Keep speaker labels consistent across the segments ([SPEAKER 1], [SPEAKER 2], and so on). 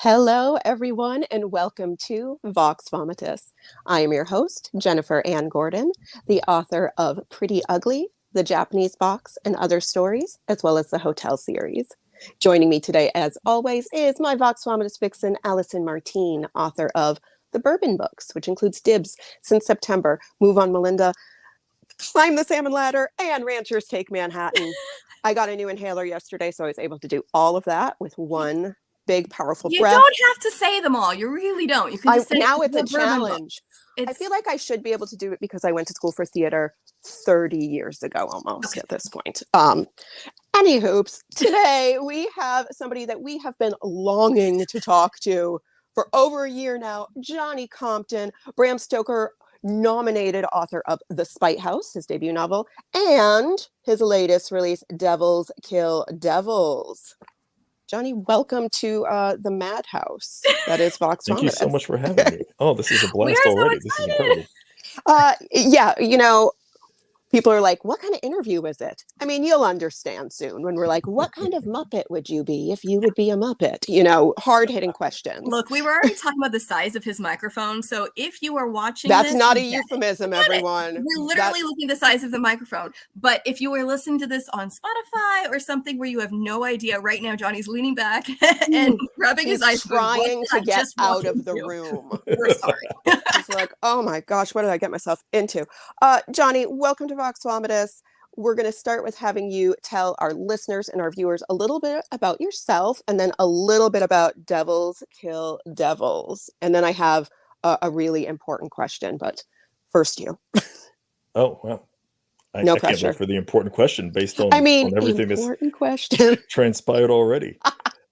[SPEAKER 1] Hello, everyone, and welcome to VOX VOMITUS. I am your host, Jennifer Ann Gordon, the author of Pretty Ugly, The Japanese Box, and Other Stories, as well as the Hotel series. Joining me today, as always, is my VOX VOMITUS vixen, Allison Martine, author of the BIRDBOX, which includes Dibs, Since September, Move on Melinda, Climb the Salmon Ladder, and Ranchers Take Manhattan. I got a new inhaler yesterday, so I was able to do all of that with one big, powerful
[SPEAKER 2] you
[SPEAKER 1] breath.
[SPEAKER 2] You don't have to say them all. You really don't. You can just say
[SPEAKER 1] now it's a challenge. I feel like I should be able to do it because I went to school for theater 30 years ago almost at this point. Anywho, today we have somebody that we have been longing to talk to for over a year now, Johnny Compton, Bram Stoker nominated author of The Spite House, his debut novel, and his latest release, Devils Kill Devils. Johnny, welcome to the madhouse that is VOX VOMITUS.
[SPEAKER 3] Thank you so much for having me. Oh, this is a blast already. This is incredible.
[SPEAKER 1] Yeah, you know, people are like, what kind of interview is it? I mean, you'll understand soon when we're like, what kind of Muppet would you be if you would be a Muppet? You know, hard-hitting questions.
[SPEAKER 2] Look, we were already talking about the size of his microphone, so if you are watching
[SPEAKER 1] That's not a euphemism, everyone.
[SPEAKER 2] We're literally looking at the size of the microphone. But if you are listening to this on Spotify or something where you have no idea, right now Johnny's leaning back and rubbing his eyes.
[SPEAKER 1] Trying to get out of the room.
[SPEAKER 2] We're sorry.
[SPEAKER 1] He's like, oh my gosh, what did I get myself into? Johnny, welcome to VOX VOMITUS. We're going to start with having you tell our listeners and our viewers a little bit about yourself and then a little bit about Devils Kill Devils. And then I have a really important question, but first you.
[SPEAKER 3] Oh, well. I
[SPEAKER 1] pressure.
[SPEAKER 3] Can't wait for the important question based on, on everything that's transpired already.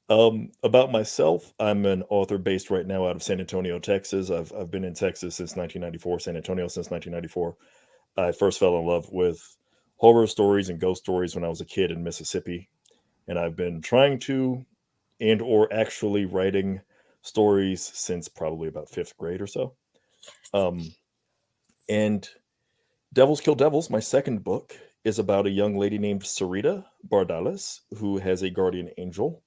[SPEAKER 3] About myself, I'm an author based right now out of San Antonio, Texas. I've been in Texas since 1994, San Antonio since 1994. I first fell in love with horror stories and ghost stories when I was a kid in Mississippi. And I've been trying to and or actually writing stories since probably about 5th grade or so. And Devils Kill Devils, my second book, is about a young lady named Sarita Bardalis who has a guardian angel.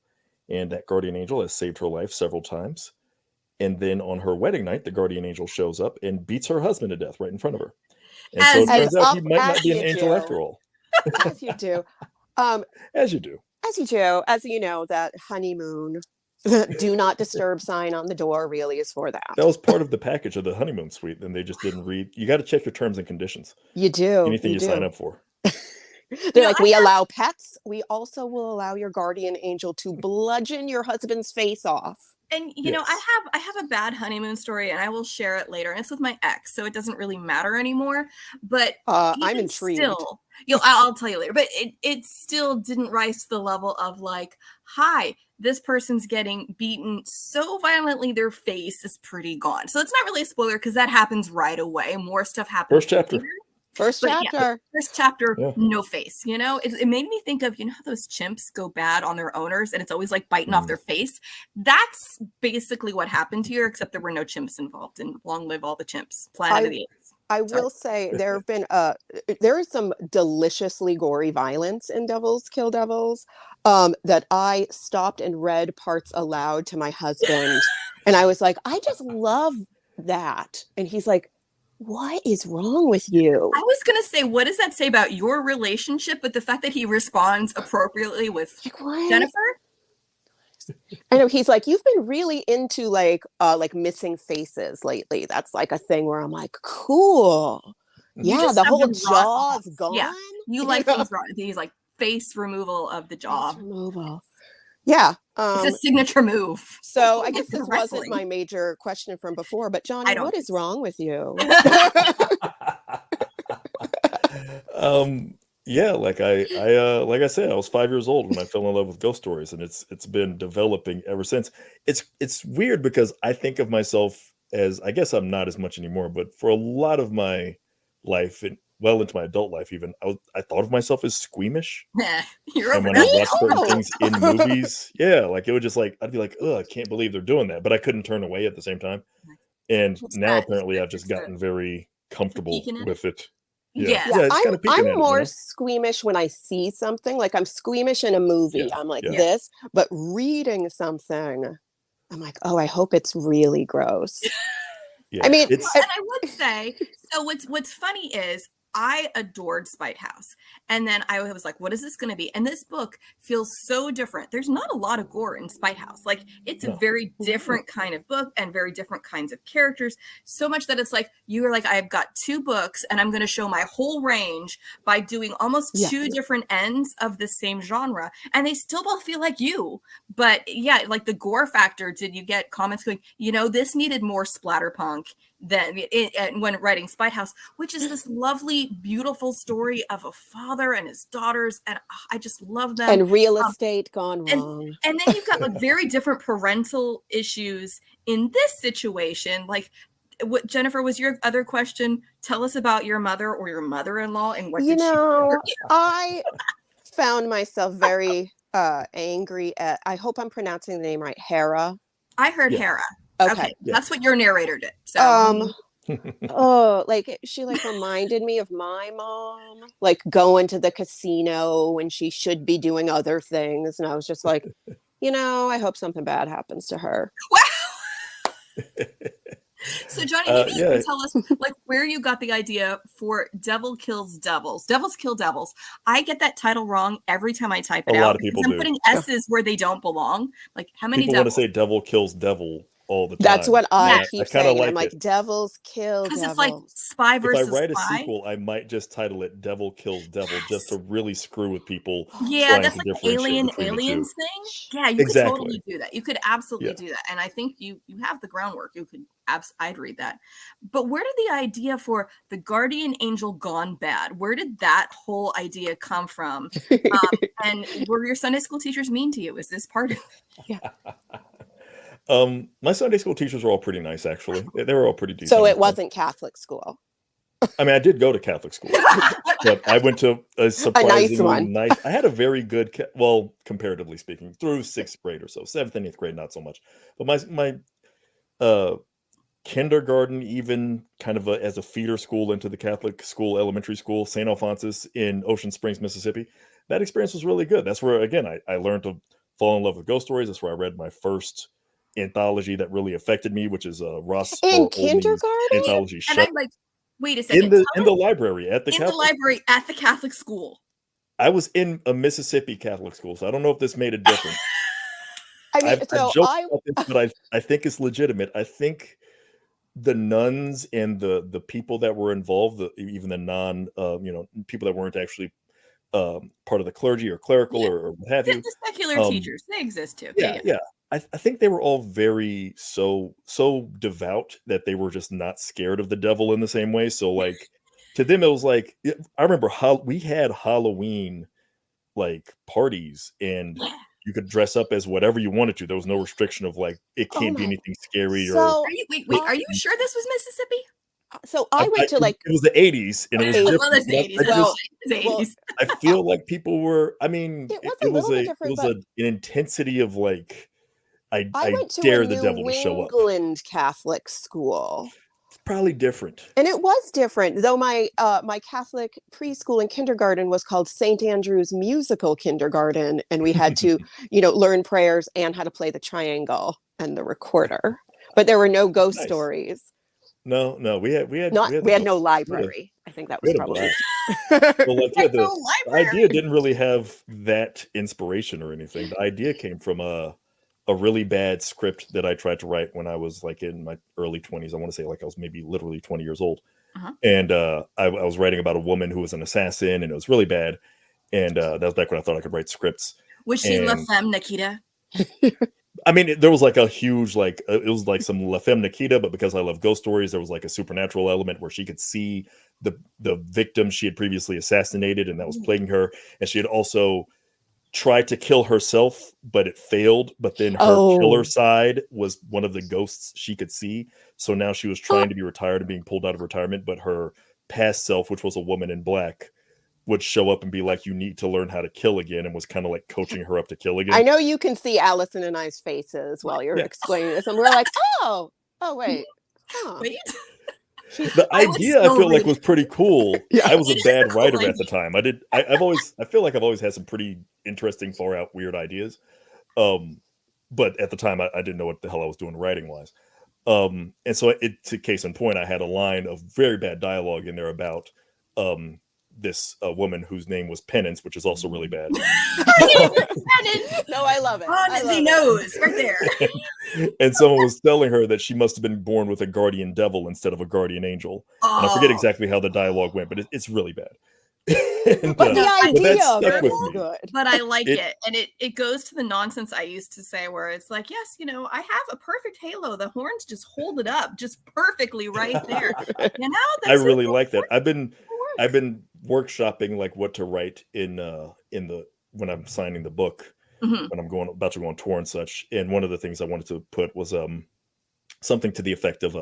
[SPEAKER 3] And that guardian angel has saved her life several times. And then on her wedding night, the guardian angel shows up and beats her husband to death right in front of her. And so it turns out he might not be an angel after all.
[SPEAKER 1] As you do.
[SPEAKER 3] As you do.
[SPEAKER 1] As you do. As you know, that honeymoon do not disturb sign on the door really is for that.
[SPEAKER 3] That was part of the package of the honeymoon suite. And they just didn't read. You got to check your terms and conditions.
[SPEAKER 1] You do.
[SPEAKER 3] Anything you sign up for.
[SPEAKER 1] They're like, we allow pets. We also will allow your guardian angel to bludgeon your husband's face off.
[SPEAKER 2] And you know, I have a bad honeymoon story, and I will share it later. And it's with my ex, so it doesn't really matter anymore. But
[SPEAKER 1] I'm intrigued.
[SPEAKER 2] Still, I'll tell you later. But it still didn't rise to the level of like, hi, this person's getting beaten so violently, their face is pretty gone. So it's not really a spoiler because that happens right away. More stuff happens.
[SPEAKER 3] First chapter.
[SPEAKER 1] First chapter,
[SPEAKER 2] no face. You know, it made me think of, you know, how those chimps go bad on their owners and it's always like biting off their face. That's basically what happened here, except there were no chimps involved. And long live all the chimps. Planet of the Apes.
[SPEAKER 1] I will say there have been there is some deliciously gory violence in Devils Kill Devils that I stopped and read parts aloud to my husband, and I was like, I just love that, and he's like, what is wrong with you?
[SPEAKER 2] I was going to say, what does that say about your relationship? But the fact that he responds appropriately with Jennifer?
[SPEAKER 1] I know he's like, you've been really into like missing faces lately. That's like a thing where I'm like, cool. Yeah, the whole jaw's gone.
[SPEAKER 2] Yeah, you like things wrong. He's like face removal of the jaw.
[SPEAKER 1] Face removal. Yeah.
[SPEAKER 2] It's a signature move.
[SPEAKER 1] So I guess this wasn't my major question from before, but Johnny, what is wrong with you?
[SPEAKER 3] Yeah, like I said, I was 5 years old when I fell in love with ghost stories, and it's been developing ever since. It's weird because I think of myself as, I guess I'm not as much anymore, but for a lot of my life and well into my adult life even, I thought of myself as squeamish.
[SPEAKER 2] You're
[SPEAKER 3] and when I watched certain things in movies, like it would just like, I'd be like, oh, I can't believe they're doing that, but I couldn't turn away at the same time. And now apparently I've just gotten very comfortable with it.
[SPEAKER 2] Yeah,
[SPEAKER 1] I'm more squeamish when I see something. Like I'm squeamish in a movie. I'm like this, but reading something, I'm like, oh, I hope it's really gross.
[SPEAKER 3] Yeah,
[SPEAKER 1] I mean,
[SPEAKER 2] and I would say, so what's funny is I adored Spite House. And then I was like, what is this going to be? And this book feels so different. There's not a lot of gore in Spite House. Like, it's a very different kind of book and very different kinds of characters. So much that it's like, you are like, I've got 2 books and I'm going to show my whole range by doing almost 2 different ends of the same genre. And they still both feel like you. But yeah, like the gore factor, did you get comments going, this needed more splatterpunk than when writing Spite House, which is this lovely, beautiful story of a father and his daughters, and I just love them.
[SPEAKER 1] And real estate gone wrong.
[SPEAKER 2] And then you've got like very different parental issues in this situation. Like, what, Jennifer, was your other question? Tell us about your mother or your mother-in-law and what
[SPEAKER 1] I found myself very angry at, I hope I'm pronouncing the name right, Hera.
[SPEAKER 2] I heard Hera. Okay. That's what your narrator did. So
[SPEAKER 1] like she like reminded me of my mom, like going to the casino when she should be doing other things, and I was just like, I hope something bad happens to her.
[SPEAKER 2] Wow. So Johnny, maybe you can tell us like where you got the idea for Devil Kills Devils. Devils Kill Devils. I get that title wrong every time I type it out.
[SPEAKER 3] A lot of people do.
[SPEAKER 2] I'm putting S's where they don't belong. Like, how many
[SPEAKER 3] people want to say Devil Kills Devil all the time?
[SPEAKER 1] That's what I keep saying. I'm like, devils kill devils.
[SPEAKER 2] Because it's like spy versus
[SPEAKER 3] spy. If I write a sequel, I might just title it Devil Kills Devil, just to really screw with people.
[SPEAKER 2] Yeah, that's like aliens thing. Yeah, you could totally do that. You could absolutely do that. And I think you have the groundwork. You could I'd read that. But where did the idea for the guardian angel gone bad? Where did that whole idea come from? And were your Sunday school teachers mean to you? Is this part of it?
[SPEAKER 1] Yeah.
[SPEAKER 3] My Sunday school teachers were all pretty nice, actually. They were all pretty decent.
[SPEAKER 1] So it wasn't Catholic school.
[SPEAKER 3] I mean, I did go to Catholic school, but I went to a surprisingly nice. I had a very good, comparatively speaking, through 6th grade or so. 7th and 8th grade, not so much. But my kindergarten, even kind of as a feeder school into the Catholic school, elementary school, St. Alphonsus in Ocean Springs, Mississippi. That experience was really good. That's where, again, I learned to fall in love with ghost stories. That's where I read my first anthology that really affected me, which is Ross
[SPEAKER 1] in kindergarten
[SPEAKER 3] anthology.
[SPEAKER 2] And I'm like, wait a second.
[SPEAKER 3] In the library at the
[SPEAKER 2] Catholic school.
[SPEAKER 3] I was in a Mississippi Catholic school, so I don't know if this made a difference. I joke about this, but I think it's legitimate. I think the nuns and the people that were involved, even the non people that weren't actually part of the clergy or clerical or what have you,
[SPEAKER 2] the secular teachers, they exist too.
[SPEAKER 3] Yeah. I think they were all very so devout that they were just not scared of the devil in the same way. So like to them, it was like, I remember we had Halloween like parties, and you could dress up as whatever you wanted to. There was no restriction of like, it can't be anything scary.
[SPEAKER 2] Are you sure this was Mississippi?
[SPEAKER 1] So I went to like,
[SPEAKER 3] it was the 80s, and it was different.
[SPEAKER 2] The 80s.
[SPEAKER 3] I feel like people were, I mean,
[SPEAKER 1] it was
[SPEAKER 3] an intensity of like, I
[SPEAKER 1] went to
[SPEAKER 3] dare
[SPEAKER 1] a
[SPEAKER 3] the devil to show up.
[SPEAKER 1] New England Catholic school.
[SPEAKER 3] It's probably different.
[SPEAKER 1] And it was different, though my Catholic preschool and kindergarten was called St. Andrew's Musical Kindergarten, and we had to, learn prayers and how to play the triangle and the recorder. But there were no ghost stories.
[SPEAKER 3] No, we had
[SPEAKER 1] no library. I think that was probably
[SPEAKER 3] the idea didn't really have that inspiration or anything. The idea came from a really bad script that I tried to write when I was like in my early 20s. I want to say like I was maybe literally 20 years old. And I was writing about a woman who was an assassin, and it was really bad. And that was back when I thought I could write scripts.
[SPEAKER 2] Was she La Femme Nikita?
[SPEAKER 3] I mean, there was like a huge, it was like some La Femme Nikita, but because I love ghost stories, there was like a supernatural element where she could see the victim she had previously assassinated, and that was plaguing her. And she had also tried to kill herself, but it failed. But then her killer side was one of the ghosts she could see. So now she was trying to be retired and being pulled out of retirement, but her past self, which was a woman in black, would show up and be like, you need to learn how to kill again, and was kind of like coaching her up to kill again.
[SPEAKER 1] I know you can see Allison and I's faces while you're explaining this, and we're like, oh wait.
[SPEAKER 3] The idea I feel like was pretty cool. I was a bad writer at the time. I feel like I've always had some pretty interesting, far out weird ideas. but at the time I didn't know what the hell I was doing writing wise. And so to case in point, I had a line of very bad dialogue in there about this woman whose name was Penance, which is also really bad.
[SPEAKER 1] No, I love it.
[SPEAKER 2] On the nose, right there.
[SPEAKER 3] And someone was telling her that she must have been born with a guardian devil instead of a guardian angel. And I forget exactly how the dialogue went, but it's really bad.
[SPEAKER 1] And, but the idea of it is good.
[SPEAKER 2] But I like it. And it goes to the nonsense I used to say where it's like, yes, you know, I have a perfect halo. The horns just hold it up just perfectly right there. You know,
[SPEAKER 3] I really like that. I've been workshopping like what to write in the when I'm signing the book, when I'm about to go on tour and such. And one of the things I wanted to put was something to the effect of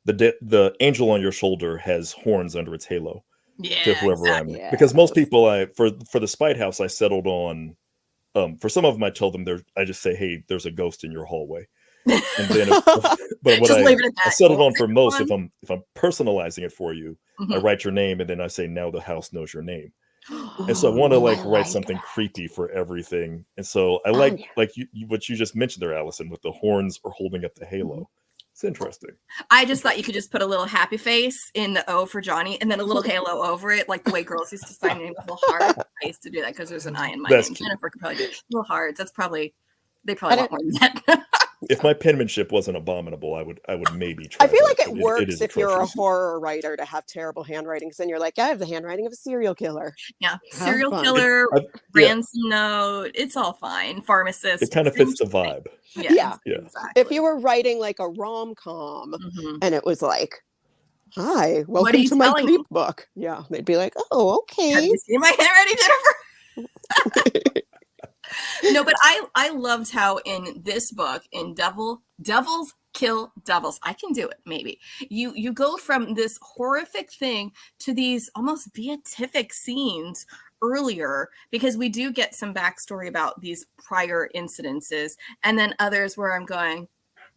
[SPEAKER 3] the angel on your shoulder has horns under its halo.
[SPEAKER 2] Yeah,
[SPEAKER 3] to whoever exactly. Because most people, for the Spite House, I settled on. For some of them, I tell them I just say, "Hey, there's a ghost in your hallway." And then, but what I settled on for most, if I'm personalizing it for you, I write your name and then I say, "Now the house knows your name." And so I want to write something creepy for everything. And so I like what you just mentioned there, Allison, with the horns or holding up the halo. It's interesting.
[SPEAKER 2] I just thought you could just put a little happy face in the O for Johnny and then a little halo over it, like the way girls used to sign in with little hearts. I used to do that because there's an I in my name. Jennifer could probably do little hearts. They probably want more than that.
[SPEAKER 3] If my penmanship wasn't abominable, I would maybe try.
[SPEAKER 1] I feel like it works if you're a horror writer to have terrible handwriting, because then you're like, I have the handwriting of a serial killer.
[SPEAKER 2] Yeah, serial killer, ransom note. It's all fine. Pharmacist.
[SPEAKER 3] It kind of fits the vibe.
[SPEAKER 1] Yeah. Exactly. If you were writing like a rom-com and it was like, "Hi, welcome to my creep book," they'd be like, "Oh, okay."
[SPEAKER 2] Have you seen my handwriting, Jennifer? No, but I loved how in this book, in Devils Kill Devils, I can do it, maybe. You go from this horrific thing to these almost beatific scenes earlier, because we do get some backstory about these prior incidences, and then others where I'm going,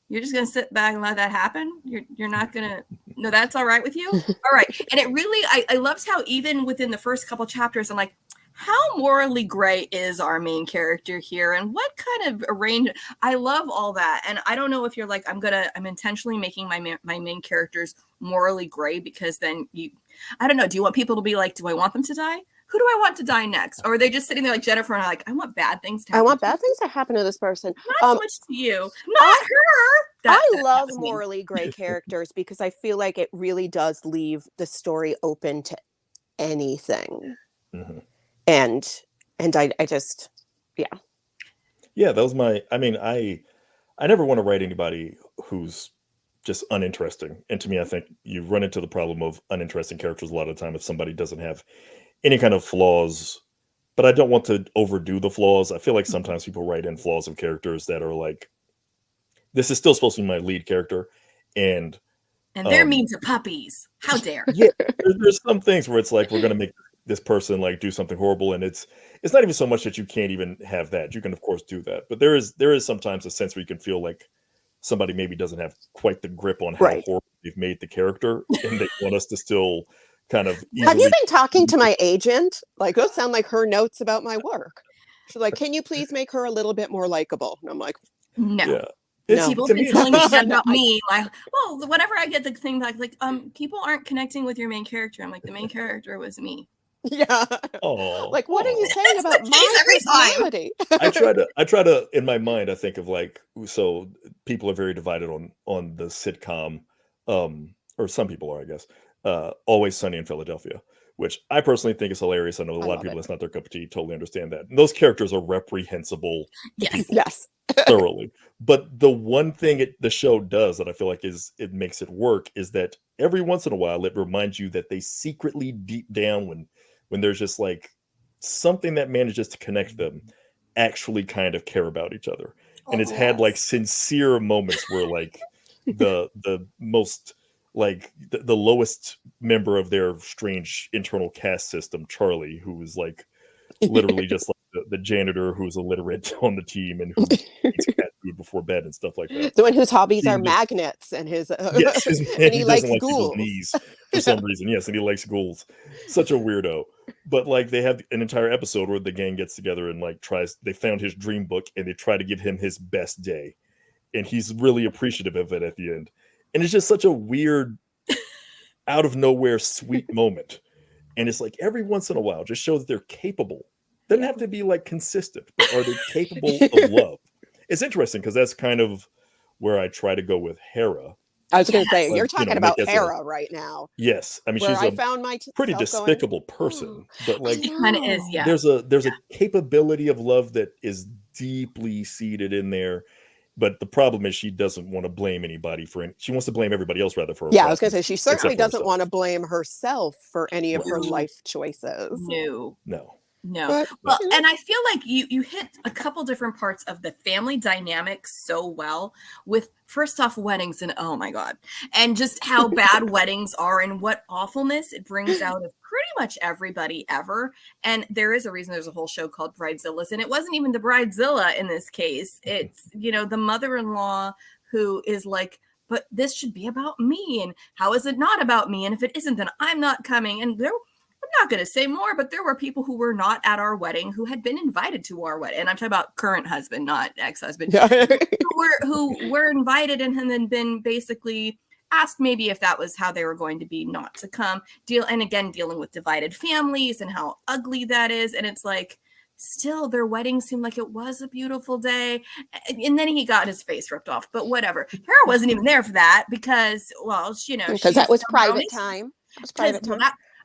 [SPEAKER 2] you're just going to sit back and let that happen? You're not going to... No, that's all right with you? All right. And it really... I loved how even within the first couple chapters, I'm like, how morally gray is our main character here, and what kind of arrangement? I love all that. And I don't know if you're like, I'm intentionally making my main characters morally gray, because then I don't know. Do you want people to be like, do I want them to die? Who do I want to die next? Or are they just sitting there like Jennifer and I want bad things to happen?
[SPEAKER 1] I want bad things to happen to this person.
[SPEAKER 2] Not so much to you, not her.
[SPEAKER 1] I love morally gray characters because I feel like it really does leave the story open to anything. And I just,
[SPEAKER 3] that was I never want to write anybody who's just uninteresting. And to me, I think you run into the problem of uninteresting characters a lot of the time if somebody doesn't have any kind of flaws. But I don't want to overdo the flaws. I feel like sometimes people write in flaws of characters that are like, this is still supposed to be my lead character, and
[SPEAKER 2] they're mean to puppies. How dare?
[SPEAKER 3] Yeah, there's some things where it's like, we're going to make this person like do something horrible, and it's not even so much that you can't even have that. You can of course do that, but there is sometimes a sense where you can feel like somebody maybe doesn't have quite the grip on how horrible they've made the character, and they want us to still kind of
[SPEAKER 1] have you been talking to my agent? Like, those sound like her notes about my work. She's like, can you please make her a little bit more likable? And I'm like,
[SPEAKER 2] no. People have been telling me that about me. Like, well, whenever I get the thing like people aren't connecting with your main character, I'm like, the main character was me.
[SPEAKER 1] Yeah.
[SPEAKER 3] Oh.
[SPEAKER 1] Like, what are you saying about my personality?
[SPEAKER 3] I try to in my mind, I think of like, so people are very divided on the sitcom, or some people are, I guess, Always Sunny in Philadelphia, which I personally think is hilarious. I know a lot of people, it's not their cup of tea. Totally understand that. And those characters are reprehensible.
[SPEAKER 1] Yes.
[SPEAKER 3] Thoroughly. But the one thing the show does that I feel like it makes it work is that every once in a while it reminds you that they secretly deep down when there's just like something that manages to connect them, actually kind of care about each other. And it's had like sincere moments where like the most like the lowest member of their strange internal caste system, Charlie, who is like literally just like the janitor who's illiterate on the team and who eats cat food before bed and stuff like that.
[SPEAKER 1] The one whose hobbies are magnets and his
[SPEAKER 3] and he likes ghouls. Knees for some reason. Yes, and he likes ghouls. Such a weirdo. But like they have an entire episode where the gang gets together and like they found his dream book and they try to give him his best day. And he's really appreciative of it at the end. And it's just such a weird, out of nowhere, sweet moment. And it's like every once in a while, just show that they're capable. Doesn't have to be like consistent, but are they capable of love? It's interesting because that's kind of where I try to go with Hera.
[SPEAKER 1] I was going to say, you're talking about Hera right now.
[SPEAKER 3] Yes. I mean, she's a pretty despicable person, but like,
[SPEAKER 2] she kind of is, yeah.
[SPEAKER 3] There's a capability of love that is deeply seated in there. But the problem is she doesn't want to blame anybody for it. She wants to blame everybody else rather for her.
[SPEAKER 1] Yeah, I was going to say, she certainly doesn't want to blame herself for any of her life choices.
[SPEAKER 2] No. Well, and I feel like you hit a couple different parts of the family dynamic so well with, first off, weddings, and oh my God, and just how bad weddings are and what awfulness it brings out of pretty much everybody ever. And there is a reason there's a whole show called Bridezillas, and it wasn't even the Bridezilla in this case. It's, the mother-in-law who is like, but this should be about me, and how is it not about me? And if it isn't, then I'm not coming. And I'm not going to say more, but there were people who were not at our wedding who had been invited to our wedding. And I'm talking about current husband, not ex-husband, who were invited and had then been basically asked maybe if that was how they were going to be not to come. And again, dealing with divided families and how ugly that is. And it's like, still, their wedding seemed like it was a beautiful day. And then he got his face ripped off. But whatever. Hera wasn't even there for that because, well,
[SPEAKER 1] because that was private time. It was private time.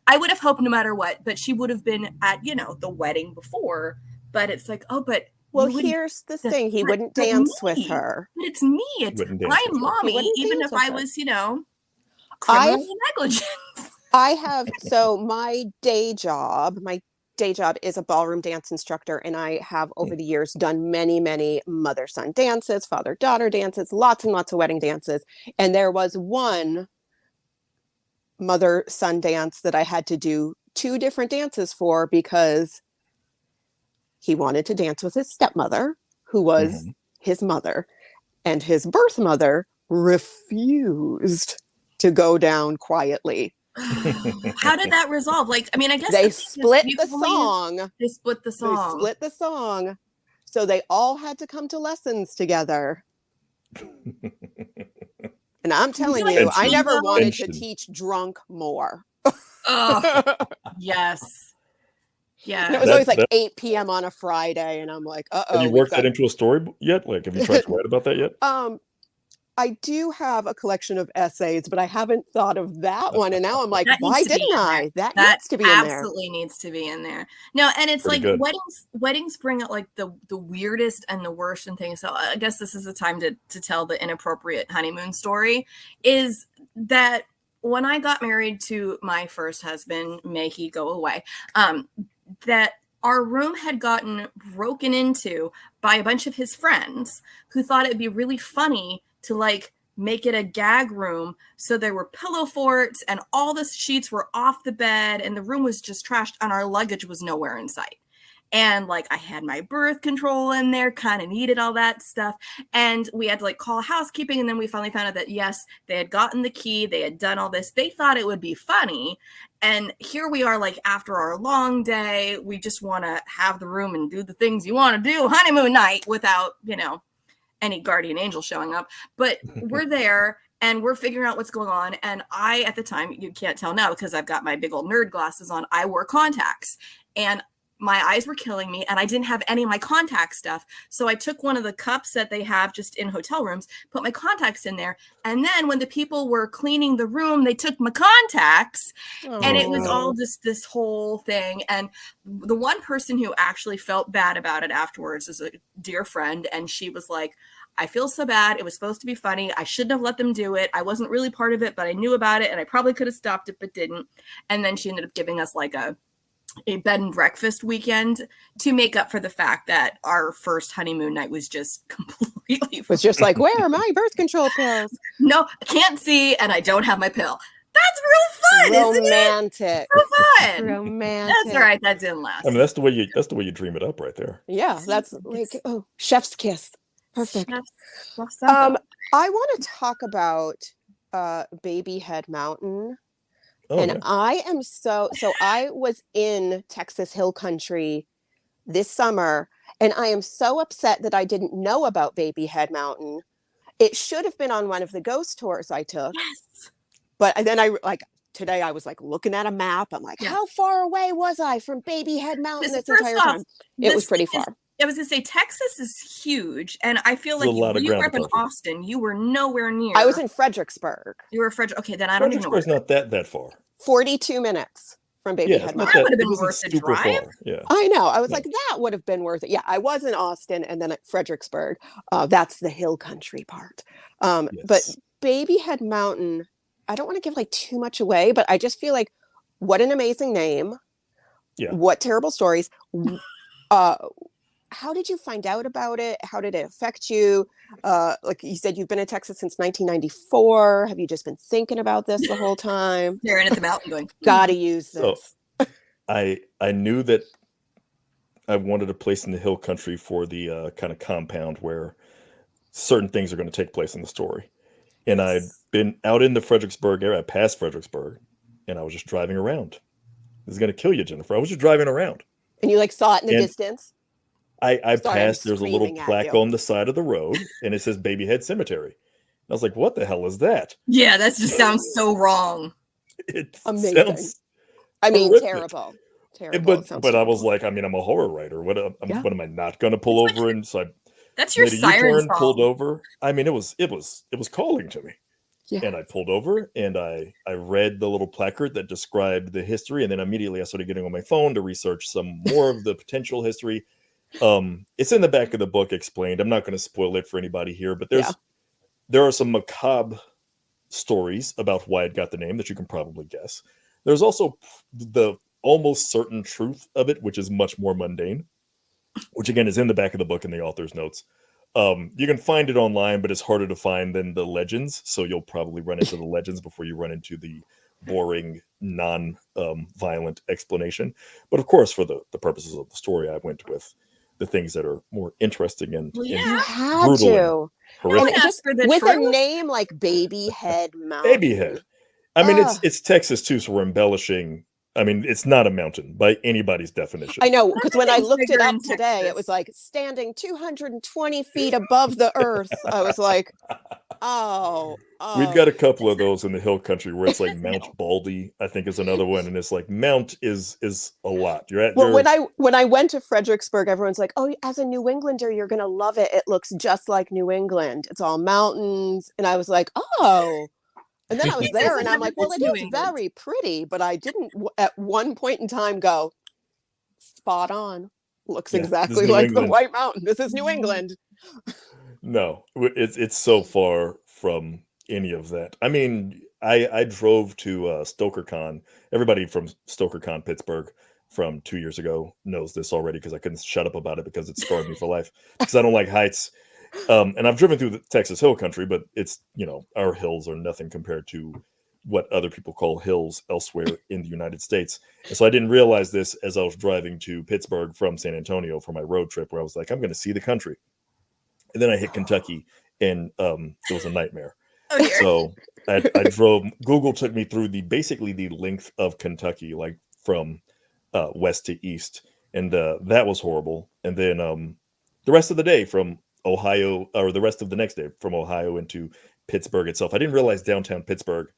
[SPEAKER 2] I would have hoped no matter what, but she would have been at, the wedding before. But it's like, oh, but.
[SPEAKER 1] Well, here's the thing. He wouldn't dance with her.
[SPEAKER 2] But it's me. I'm mommy, even if I was, criminal negligence.
[SPEAKER 1] I have, so my day job is a ballroom dance instructor. And I have over the years done many, many mother-son dances, father-daughter dances, lots and lots of wedding dances. And there was one mother-son dance that I had to do 2 different dances for because he wanted to dance with his stepmother, who was his mother, and his birth mother refused to go down quietly.
[SPEAKER 2] How did that resolve? Like, I mean, I guess
[SPEAKER 1] they split the song.
[SPEAKER 2] They split the
[SPEAKER 1] song. So they all had to come to lessons together. And I'm telling you, I never wanted to teach drunk more.
[SPEAKER 2] Oh, yes. Yeah.
[SPEAKER 1] And it was always like 8 p.m. on a Friday. And I'm like, uh-oh.
[SPEAKER 3] Have you worked that into a story yet? Like, have you tried to write about that yet?
[SPEAKER 1] I do have a collection of essays, but I haven't thought of that one. And now I'm like, why didn't I? That needs to be in there.
[SPEAKER 2] Absolutely needs to be in there. No, and it's pretty like good. Weddings bring out like the weirdest and the worst and things. So I guess this is the time to tell the inappropriate honeymoon story. Is that when I got married to my first husband, may he go away, that our room had gotten broken into by a bunch of his friends who thought it'd be really funny to like make it a gag room. So there were pillow forts and all the sheets were off the bed and the room was just trashed and our luggage was nowhere in sight. And like I had my birth control in there, kind of needed all that stuff. And we had to like call housekeeping. And then we finally found out that yes, they had gotten the key. They had done all this. They thought it would be funny. And here we are, like after our long day, we just want to have the room and do the things you want to do honeymoon night without, any guardian angel showing up. But we're there and we're figuring out what's going on. And I, at the time, you can't tell now because I've got my big old nerd glasses on, I wore contacts and my eyes were killing me and I didn't have any of my contact stuff. So I took one of the cups that they have just in hotel rooms, put my contacts in there. And then when the people were cleaning the room, they took my contacts and it was all just this whole thing. And the one person who actually felt bad about it afterwards is a dear friend. And she was like, I feel so bad. It was supposed to be funny. I shouldn't have let them do it. I wasn't really part of it, but I knew about it and I probably could have stopped it, but didn't. And then she ended up giving us like a bed and breakfast weekend to make up for the fact that our first honeymoon night was just completely
[SPEAKER 1] was just like, where are my birth control pills?
[SPEAKER 2] No, I can't see and I don't have my pill. That's real fun.
[SPEAKER 1] Romantic.
[SPEAKER 2] Isn't it? So fun.
[SPEAKER 1] Romantic.
[SPEAKER 2] That's all right. That didn't last.
[SPEAKER 3] I mean, that's the way you dream it up right there.
[SPEAKER 1] Yeah, that's like chef's kiss. Perfect. I want to talk about Babyhead Mountain. And I am so I was in Texas Hill Country this summer, and I am so upset that I didn't know about Babyhead Mountain. It should have been on one of the ghost tours I took.
[SPEAKER 2] Yes.
[SPEAKER 1] But then today I was like looking at a map. I'm like, how far away was I from Babyhead Mountain this entire time? It was pretty far.
[SPEAKER 2] I was going to say, Texas is huge. And I feel like you were up in Austin. You were nowhere near.
[SPEAKER 1] I was in Fredericksburg.
[SPEAKER 2] You were Fredericksburg. Okay, then I don't even know.
[SPEAKER 3] Fredericksburg's not that far.
[SPEAKER 1] 42 minutes from Babyhead Mountain.
[SPEAKER 2] That would have been worth the drive.
[SPEAKER 3] Yeah.
[SPEAKER 1] I know. I was like, that would have been worth it. Yeah, I was in Austin and then at Fredericksburg. That's the hill country part. But Babyhead Mountain, I don't want to give like too much away, but I just feel like what an amazing name.
[SPEAKER 3] Yeah.
[SPEAKER 1] What terrible stories. How did you find out about it? How did it affect you? Like you said, you've been in Texas since 1994. Have you just been thinking about this the whole time?
[SPEAKER 2] Staring at the mountain going,
[SPEAKER 1] gotta use this.
[SPEAKER 3] So, I knew that I wanted a place in the hill country for the kind of compound where certain things are going to take place in the story. And I'd been out in the Fredericksburg area. I passed Fredericksburg, and I was just driving around. This is going to kill you, Jennifer. I was just driving around.
[SPEAKER 1] And you like saw it in the distance?
[SPEAKER 3] I passed, there's a little plaque on the side of the road, and it says Babyhead Cemetery. And I was like, what the hell is that?
[SPEAKER 2] Yeah, that just sounds so wrong.
[SPEAKER 3] It
[SPEAKER 1] amazing.
[SPEAKER 3] Horrific.
[SPEAKER 1] Terrible.
[SPEAKER 3] But I was like, I'm a horror writer. What am I not going to pull over? And so
[SPEAKER 2] that's your siren song.
[SPEAKER 3] Pulled over. It was calling to me.
[SPEAKER 1] Yes.
[SPEAKER 3] And I pulled over and I read the little placard that described the history. And then immediately I started getting on my phone to research some more of the potential history. It's in the back of the book explained. I'm not going to spoil it for anybody here, but there are some macabre stories about why it got the name that you can probably guess. There's also the almost certain truth of it, which is much more mundane, which again is in the back of the book in the author's notes. You can find it online, but it's harder to find than the legends. So you'll probably run into the legends before you run into the boring, non-violent explanation. But of course, for the purposes of the story, I went with the things that are more interesting and
[SPEAKER 1] you had to.
[SPEAKER 3] Horrific.
[SPEAKER 1] And just with a name like Babyhead Mountain.
[SPEAKER 3] Babyhead. It's Texas too, so we're embellishing. It's not a mountain by anybody's definition.
[SPEAKER 1] I know, because when I looked it up today, it was like standing 220 feet above the earth. I was like, oh.
[SPEAKER 3] We've got a couple of those in the hill country where it's like Mount Baldy, I think is another one. And it's like Mount is a lot.
[SPEAKER 1] When I went to Fredericksburg, everyone's like, oh, as a New Englander, you're going to love it. It looks just like New England. It's all mountains. And I was like, oh. And then I was there and I'm like, well, it is very pretty, but I didn't at one point in time go, spot on. Looks exactly like the White Mountain. This is New England.
[SPEAKER 3] No, it's so far from any of that. I drove to StokerCon. Everybody from StokerCon Pittsburgh from 2 years ago knows this already because I couldn't shut up about it because it scarred me for life because I don't like heights. And I've driven through the Texas hill country, but it's, our hills are nothing compared to what other people call hills elsewhere in the United States. And so I didn't realize this as I was driving to Pittsburgh from San Antonio for my road trip, where I was like, I'm going to see the country. And then I hit Kentucky and it was a nightmare. So I drove, Google took me through basically the length of Kentucky, like from west to east. And that was horrible. And then the rest of the day from Ohio, or the rest of the next day from Ohio into Pittsburgh itself. I didn't realize downtown Pittsburgh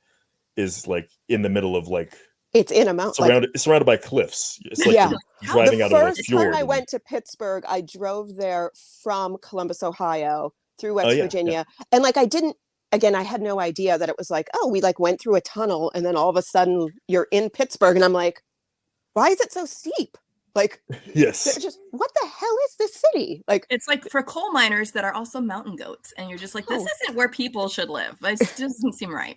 [SPEAKER 3] is like in the middle of like
[SPEAKER 1] it's in a mountain.
[SPEAKER 3] It's surrounded by cliffs. It's like driving out of a fjord. The first time
[SPEAKER 1] I went to Pittsburgh, I drove there from Columbus, Ohio through West Virginia. Yeah. And like I had no idea that it was like, oh, we like went through a tunnel and then all of a sudden you're in Pittsburgh. And I'm like, why is it so steep? Like,
[SPEAKER 3] yes,
[SPEAKER 1] just what the hell is this city? Like,
[SPEAKER 2] it's like for coal miners that are also mountain goats, and you're just like, this isn't where people should live. It just doesn't seem right.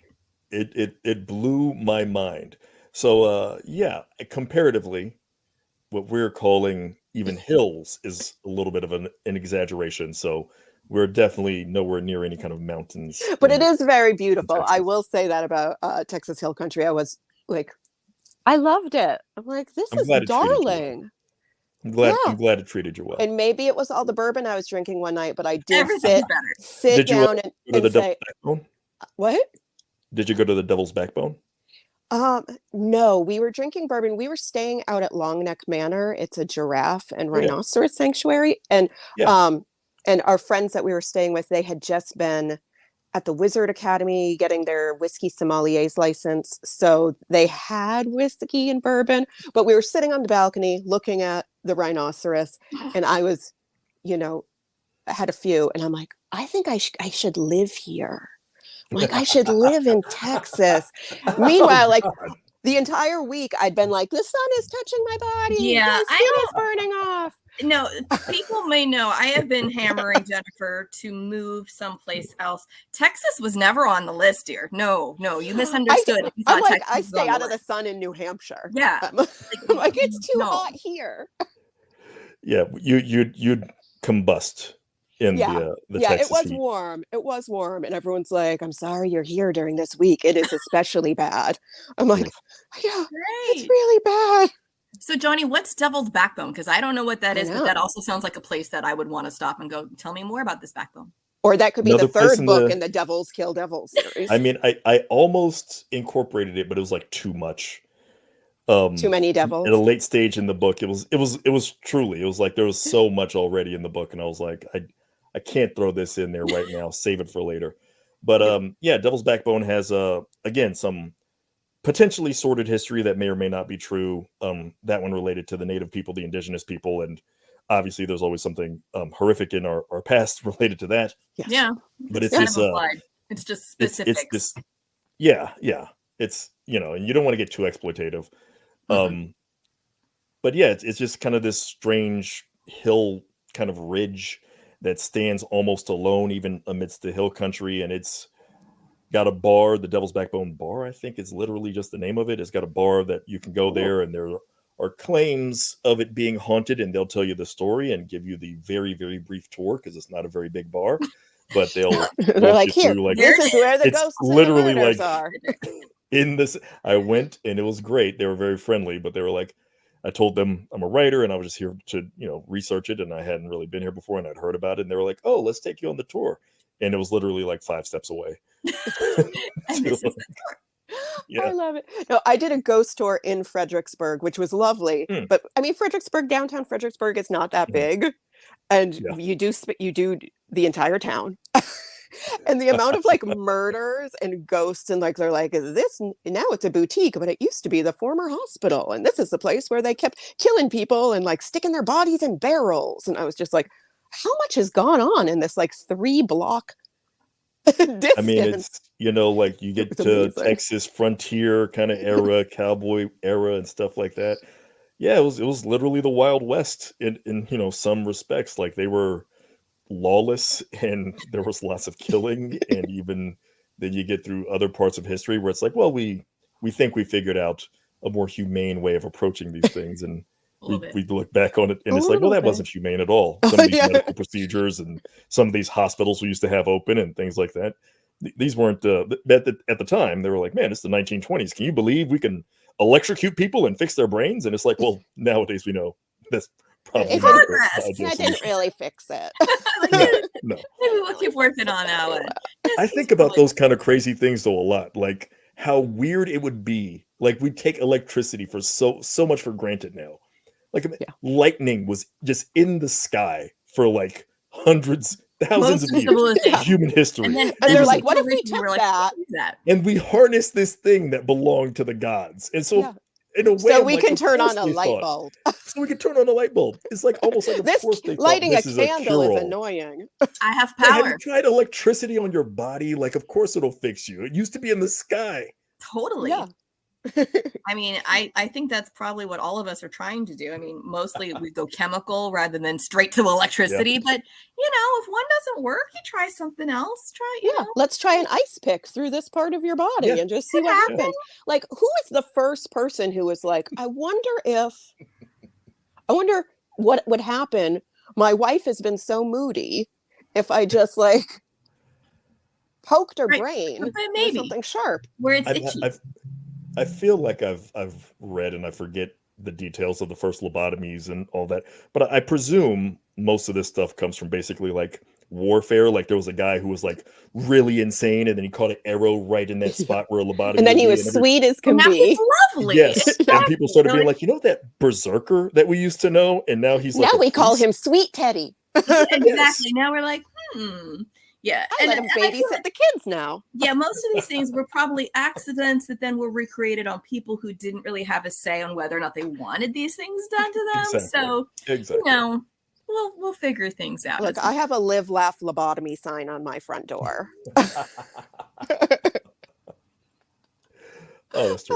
[SPEAKER 3] It blew my mind. So comparatively, what we're calling even hills is a little bit of an exaggeration. So we're definitely nowhere near any kind of mountains.
[SPEAKER 1] But it is very beautiful. I will say that about Texas Hill Country. I was like, I loved it. I'm like, this is darling.
[SPEAKER 3] I'm glad it treated you well.
[SPEAKER 1] And maybe it was all the bourbon I was drinking one night, but I did sit down and say, what?
[SPEAKER 3] Did you go to the Devil's Backbone?
[SPEAKER 1] No, we were drinking bourbon. We were staying out at Long Neck Manor. It's a giraffe and
[SPEAKER 3] Oh, yeah.
[SPEAKER 1] rhinoceros sanctuary. And
[SPEAKER 3] Yeah.
[SPEAKER 1] And our friends that we were staying with, they had just been at the Wizard Academy getting their whiskey sommelier's license. So they had whiskey and bourbon, but we were sitting on the balcony looking at the rhinoceros, and I was, I had a few, and I'm like, I think I should live here. Like, I should live in Texas. Meanwhile, like, the entire week I'd been like, the sun is touching my body.
[SPEAKER 2] Yeah,
[SPEAKER 1] my skin is burning off.
[SPEAKER 2] No, people may know I have been hammering Jennifer to move someplace else. Texas was never on the list, dear. No, you misunderstood.
[SPEAKER 1] I'm like, I stay out of the sun in New Hampshire.
[SPEAKER 2] Yeah,
[SPEAKER 1] I'm like, it's too hot here.
[SPEAKER 3] Yeah, you'd combust in the Texas
[SPEAKER 1] it was
[SPEAKER 3] heat.
[SPEAKER 1] warm. It was warm, and everyone's like, "I'm sorry you're here during this week. It is especially bad." I'm like, "Yeah, it's really bad."
[SPEAKER 2] So, Johnny, what's Devil's Backbone? Because I don't know what that is, but that also sounds like a place that I would want to stop and go, tell me more about this backbone.
[SPEAKER 1] Or that could be the third book in the Devils Kill Devils series.
[SPEAKER 3] I mean, I almost incorporated it, but it was like too much.
[SPEAKER 1] Too many devils.
[SPEAKER 3] At a late stage in the book, it was truly, it was like there was so much already in the book, and I was like, I can't throw this in there right now. Save it for later. But Devil's Backbone has again some potentially sordid history that may or may not be true. That one related to the native people, the indigenous people, and obviously there's always something horrific in our past related to that.
[SPEAKER 1] Yes.
[SPEAKER 2] Yeah,
[SPEAKER 3] but it's
[SPEAKER 2] kind of applied. It's just specific.
[SPEAKER 3] It's this. Yeah. It's and you don't want to get too exploitative. But yeah, it's just kind of this strange hill kind of ridge that stands almost alone, even amidst the hill country, and it's got a bar, the Devil's Backbone Bar, I think is literally just the name of it. It's got a bar that you can go there, and there are claims of it being haunted, and they'll tell you the story and give you the very, very brief tour because it's not a very big bar. But they're
[SPEAKER 1] like, here, this is where the ghosts literally and the murders are.
[SPEAKER 3] In this, I went and it was great. They were very friendly, but they were like, I told them I'm a writer and I was just here to research it, and I hadn't really been here before and I'd heard about it, and they were like, oh, let's take you on the tour. And it was literally like 5 steps away.
[SPEAKER 1] Yeah. I love it. No, I did a ghost tour in Fredericksburg, which was lovely. But I mean, downtown Fredericksburg is not that big, and you do the entire town. And the amount of like murders and ghosts, and like they're like, this now it's a boutique, but it used to be the former hospital, and this is the place where they kept killing people and like sticking their bodies in barrels. And I was just like, how much has gone on in this like 3-block distance?
[SPEAKER 3] I mean, it's like you get to Texas frontier kind of era, cowboy era, and stuff like that. Yeah, it was literally the Wild West in some respects. Like, they were lawless and there was lots of killing, and even then you get through other parts of history where it's like, well, we think we figured out a more humane way of approaching these things, and we look back on it and it's like, well, that wasn't humane at all. Some of these medical procedures and some of these hospitals we used to have open and things like that, these weren't at the time. They were like, man, it's the 1920s. Can you believe we can electrocute people and fix their brains? And it's like, well, nowadays we know that's probably
[SPEAKER 1] that didn't really fix it.
[SPEAKER 2] No. Maybe we'll keep working on that one.
[SPEAKER 3] I think about those kind of crazy things though a lot, like how weird it would be. Like, we take electricity for so much for granted now. Like, lightning was just in the sky for like hundreds, thousands of years of human history.
[SPEAKER 1] And they're like, what if we took that?
[SPEAKER 3] And we harness this thing that belonged to the gods. And so in a way,
[SPEAKER 1] so we can turn on a light bulb.
[SPEAKER 3] So we can turn on a light bulb. It's like almost like
[SPEAKER 1] this lighting a candle is annoying.
[SPEAKER 2] I have power.
[SPEAKER 3] Have you tried electricity on your body? Like, of course it'll fix you. It used to be in the sky.
[SPEAKER 2] Totally. Yeah. I mean, I think that's probably what all of us are trying to do. I mean, mostly we go chemical rather than straight to electricity. But, if one doesn't work, you try something else.
[SPEAKER 1] Let's try an ice pick through this part of your body and just see what happens. Like, who is the first person who was like, I wonder what would happen. My wife has been so moody. If I just like poked her brain with something sharp.
[SPEAKER 2] Where it's itchy.
[SPEAKER 3] I feel like I've read, and I forget the details of the first lobotomies and all that, but I presume most of this stuff comes from basically like warfare. Like there was a guy who was like really insane, and then he caught an arrow right in that spot where a lobotomy.
[SPEAKER 1] And then he was sweet as can be.
[SPEAKER 2] Lovely.
[SPEAKER 3] Yes, and people started being like, that berserker that we used to know, and now he's like,
[SPEAKER 1] now we call him Sweet Teddy.
[SPEAKER 2] Exactly. Yes. Now we're like, yeah.
[SPEAKER 1] I let him babysit the kids now.
[SPEAKER 2] Yeah, most of these things were probably accidents that then were recreated on people who didn't really have a say on whether or not they wanted these things done to them.
[SPEAKER 3] Exactly.
[SPEAKER 2] So, we'll figure things out.
[SPEAKER 1] Look, I have a live, laugh, lobotomy sign on my front door.
[SPEAKER 3] Oh, that's terrific.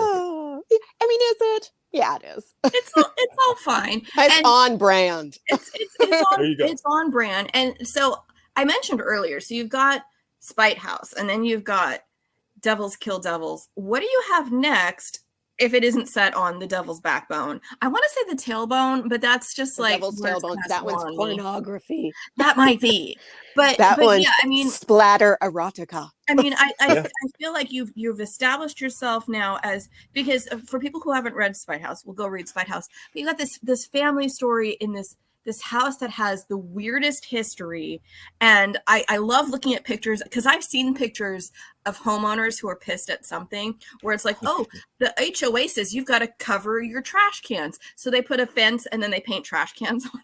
[SPEAKER 1] I mean, is it? Yeah, it is.
[SPEAKER 2] It's all fine.
[SPEAKER 1] It's on brand.
[SPEAKER 2] It's on brand. And so I mentioned earlier, so you've got Spite House, and then you've got Devils Kill Devils. What do you have next if it isn't set on the Devil's Backbone? I want to say the Tailbone, but that's just the like
[SPEAKER 1] Devil's Tailbone. That one's pornography.
[SPEAKER 2] That might be, but
[SPEAKER 1] one's
[SPEAKER 2] yeah, I mean,
[SPEAKER 1] splatter erotica.
[SPEAKER 2] I mean, I feel like you've established yourself now because for people who haven't read Spite House, we'll go read Spite House. But you got this family story in this house that has the weirdest history. And I love looking at pictures because I've seen pictures of homeowners who are pissed at something where it's like, oh, the HOA says you've got to cover your trash cans. So they put a fence and then they paint trash cans on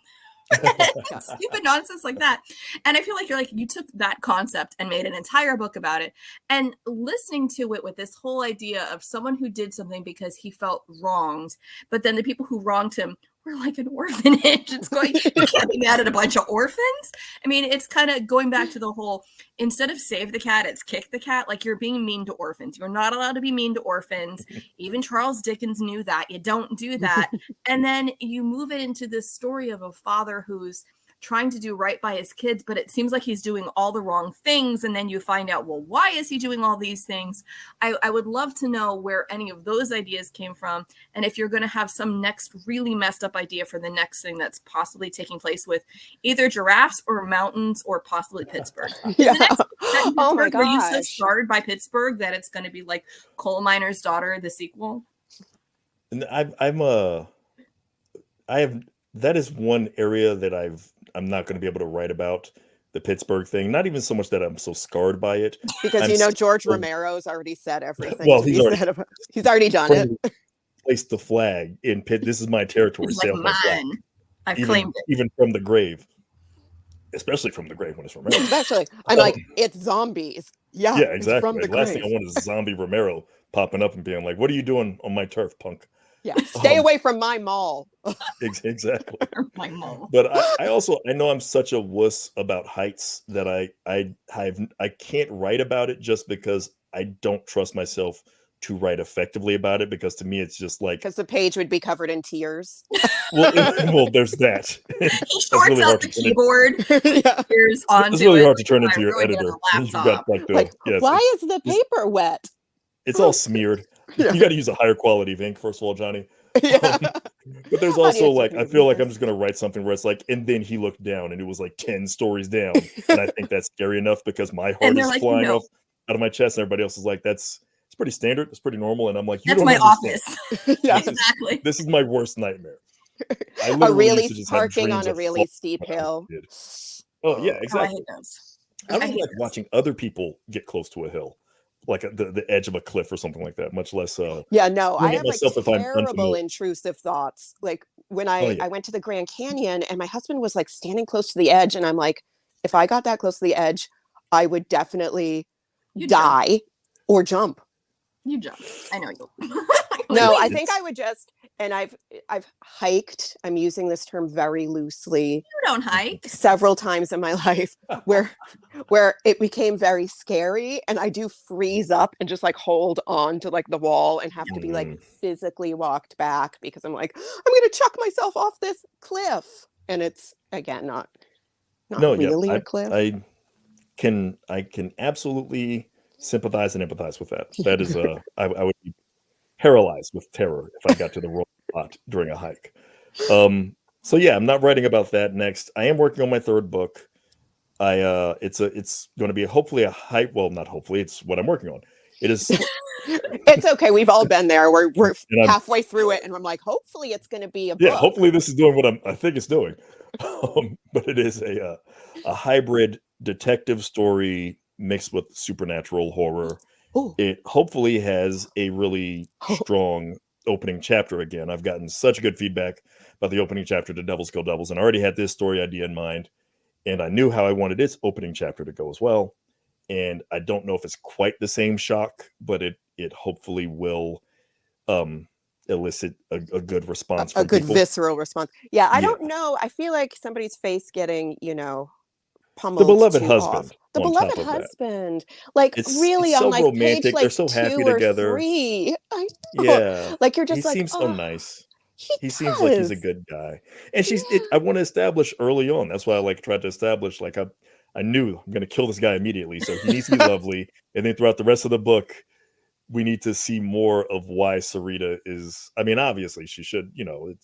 [SPEAKER 2] stupid nonsense like that. And I feel like you took that concept and made an entire book about it. And listening to it with this whole idea of someone who did something because he felt wronged, but then the people who wronged him were like an orphanage. It's going, you can't be mad at a bunch of orphans. I mean, it's kind of going back to the whole, instead of save the cat, it's kick the cat. Like you're being mean to orphans. You're not allowed to be mean to orphans. Even Charles Dickens knew that. You don't do that. And then you move it into this story of a father who's trying to do right by his kids, but it seems like he's doing all the wrong things. And then you find out, well, why is he doing all these things? I would love to know where any of those ideas came from. And if you're going to have some next really messed up idea for the next thing that's possibly taking place with either giraffes or mountains or possibly Pittsburgh.
[SPEAKER 1] Yeah. Oh my gosh.
[SPEAKER 2] Were you so scarred by Pittsburgh that it's going to be like Coal Miner's Daughter, the sequel?
[SPEAKER 3] And that is one area that I'm not going to be able to write about, the Pittsburgh thing. Not even so much that I'm so scarred by it.
[SPEAKER 1] Because George Romero's already said everything.
[SPEAKER 3] Well, he's already
[SPEAKER 1] done it.
[SPEAKER 3] Placed the flag in Pitt. This is my territory.
[SPEAKER 2] It's like mine. I've claimed it.
[SPEAKER 3] Even from the grave. Especially from the grave when it's Romero.
[SPEAKER 1] Especially. I'm like, it's zombies. Yeah,
[SPEAKER 3] exactly.
[SPEAKER 1] From the
[SPEAKER 3] last
[SPEAKER 1] grave.
[SPEAKER 3] thing I want is zombie Romero popping up and being like, what are you doing on my turf, punk?
[SPEAKER 1] Yeah, stay away from my mall.
[SPEAKER 3] Exactly.
[SPEAKER 2] My mall.
[SPEAKER 3] But I know I'm such a wuss about heights that I can't write about it just because I don't trust myself to write effectively about it, because to me it's just like,
[SPEAKER 1] because the page would be covered in tears.
[SPEAKER 3] Well, there's that.
[SPEAKER 2] He shorts really out the keyboard. Tears onto
[SPEAKER 3] it's really
[SPEAKER 2] it.
[SPEAKER 3] hard to turn into your editor.
[SPEAKER 2] You've got,
[SPEAKER 1] why is the paper wet?
[SPEAKER 3] It's all smeared. You got to use a higher quality of ink, first of all, Johnny. But there's also like, I feel like I'm just going to write something where it's like, and then he looked down and it was like 10 stories down. And I think that's scary enough because my heart is flying off out of my chest. And everybody else is like, it's pretty standard. It's pretty normal. And I'm like,
[SPEAKER 2] that's my office.
[SPEAKER 1] Exactly.
[SPEAKER 3] This is my worst nightmare.
[SPEAKER 1] A really parking on a really steep hill.
[SPEAKER 3] Oh yeah, exactly. I don't like watching other people get close to a hill, like the edge of a cliff or something like that, much less
[SPEAKER 1] I have like terrible intrusive thoughts. Like when I went to the Grand Canyon and my husband was like standing close to the edge, and I'm like, if I got that close to the edge, I would definitely die or jump.
[SPEAKER 2] You jump. I know you.
[SPEAKER 1] No, I think I would just, and I've hiked. I'm using this term very loosely.
[SPEAKER 2] You don't hike.
[SPEAKER 1] Several times in my life where it became very scary, and I do freeze up and just like hold on to like the wall and have to be like physically walked back because I'm like, I'm going to chuck myself off this cliff. And it's again not really a cliff.
[SPEAKER 3] I can absolutely sympathize and empathize with that. That is I would be paralyzed with terror if I got to the wrong spot during a hike. So yeah, I'm not writing about that next. I am working on my third book. It's going to be hopefully a hype. Well, not hopefully. It's what I'm working on. It is.
[SPEAKER 1] It's okay. We've all been there. We're halfway through it, and I'm like, hopefully, it's going to be a book.
[SPEAKER 3] Yeah, hopefully, this is doing what I think it's doing. But it is a hybrid detective story mixed with supernatural horror.
[SPEAKER 1] Ooh.
[SPEAKER 3] It hopefully has a really strong opening chapter again. I've gotten such good feedback about the opening chapter to Devils Kill Devils, and I already had this story idea in mind, and I knew how I wanted its opening chapter to go as well. And I don't know if it's quite the same shock, but it hopefully will elicit a good response from
[SPEAKER 1] a good
[SPEAKER 3] people.
[SPEAKER 1] Visceral response. Yeah, I don't know. I feel like somebody's face getting, pummeled.
[SPEAKER 3] The beloved husband.
[SPEAKER 1] The beloved husband. Like,
[SPEAKER 3] it's
[SPEAKER 1] really
[SPEAKER 3] so
[SPEAKER 1] on like
[SPEAKER 3] romantic.
[SPEAKER 1] page like
[SPEAKER 3] They're so happy
[SPEAKER 1] 2 or
[SPEAKER 3] together.
[SPEAKER 1] 3. I know.
[SPEAKER 3] Yeah.
[SPEAKER 1] Like, you're just
[SPEAKER 3] he
[SPEAKER 1] like,
[SPEAKER 3] seems so nice.
[SPEAKER 1] He
[SPEAKER 3] seems like he's a good guy. And I want to establish early on. That's why I tried to establish, I knew I'm going to kill this guy immediately. So he needs to be lovely. And then throughout the rest of the book, we need to see more of why Sarita is, obviously she should,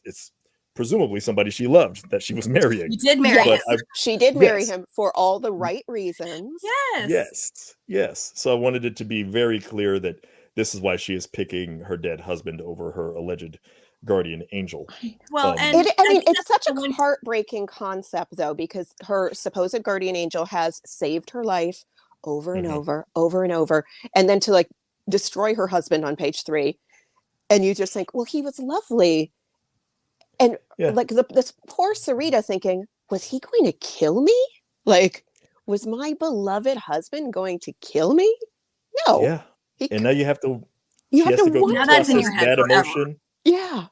[SPEAKER 3] it's presumably somebody she loved that she was marrying.
[SPEAKER 2] You did marry him.
[SPEAKER 1] She did marry him for all the right reasons.
[SPEAKER 3] Yes. So I wanted it to be very clear that this is why she is picking her dead husband over her alleged guardian angel.
[SPEAKER 2] Well,
[SPEAKER 1] it's such a heartbreaking concept, though, because her supposed guardian angel has saved her life over and over and over, and then to destroy her husband on page 3, and you just think, well, he was lovely, and this poor Sarita thinking, was he going to kill me? Was my beloved husband going to kill me? No.
[SPEAKER 3] Yeah. And now you have to.
[SPEAKER 1] You have to go
[SPEAKER 2] through that
[SPEAKER 3] emotion.
[SPEAKER 1] Yeah.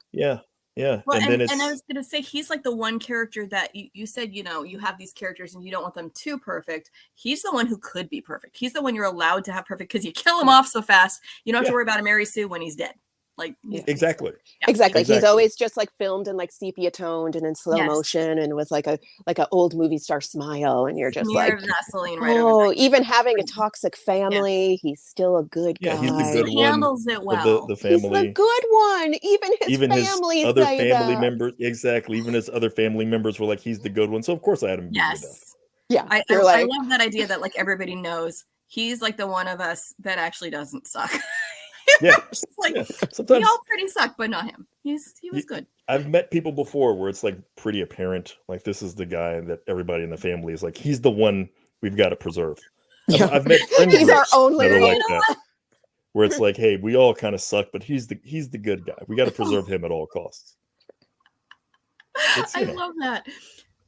[SPEAKER 2] Well,
[SPEAKER 3] and then
[SPEAKER 2] I was going to say, he's like the one character that you said, you have these characters and you don't want them too perfect. He's the one who could be perfect. He's the one you're allowed to have perfect because you kill him off so fast. You don't have to worry about him, Mary Sue, when he's dead.
[SPEAKER 3] Exactly.
[SPEAKER 1] He's always just filmed in sepia toned and in slow motion and with an old movie star smile, and you're just
[SPEAKER 2] Vaseline over
[SPEAKER 1] even having a toxic family, he's still a good guy.
[SPEAKER 3] He's the good
[SPEAKER 2] he handles it well.
[SPEAKER 3] The family.
[SPEAKER 1] He's the good one. Even his
[SPEAKER 3] other family members, exactly. Even his other family members were he's the good one. So of course I had him.
[SPEAKER 2] Yes.
[SPEAKER 1] Yeah.
[SPEAKER 2] I love that idea that everybody knows he's the one of us that actually doesn't suck.
[SPEAKER 3] Yeah.
[SPEAKER 2] Sometimes we all pretty suck, but not him. He was good.
[SPEAKER 3] I've met people before where it's pretty apparent, this is the guy that everybody in the family is he's the one we've got to preserve.
[SPEAKER 1] Yeah.
[SPEAKER 3] I've met friends
[SPEAKER 1] he's our only
[SPEAKER 3] that, where it's hey, we all kind of suck, but he's the good guy. We got to preserve him at all costs.
[SPEAKER 2] I love that.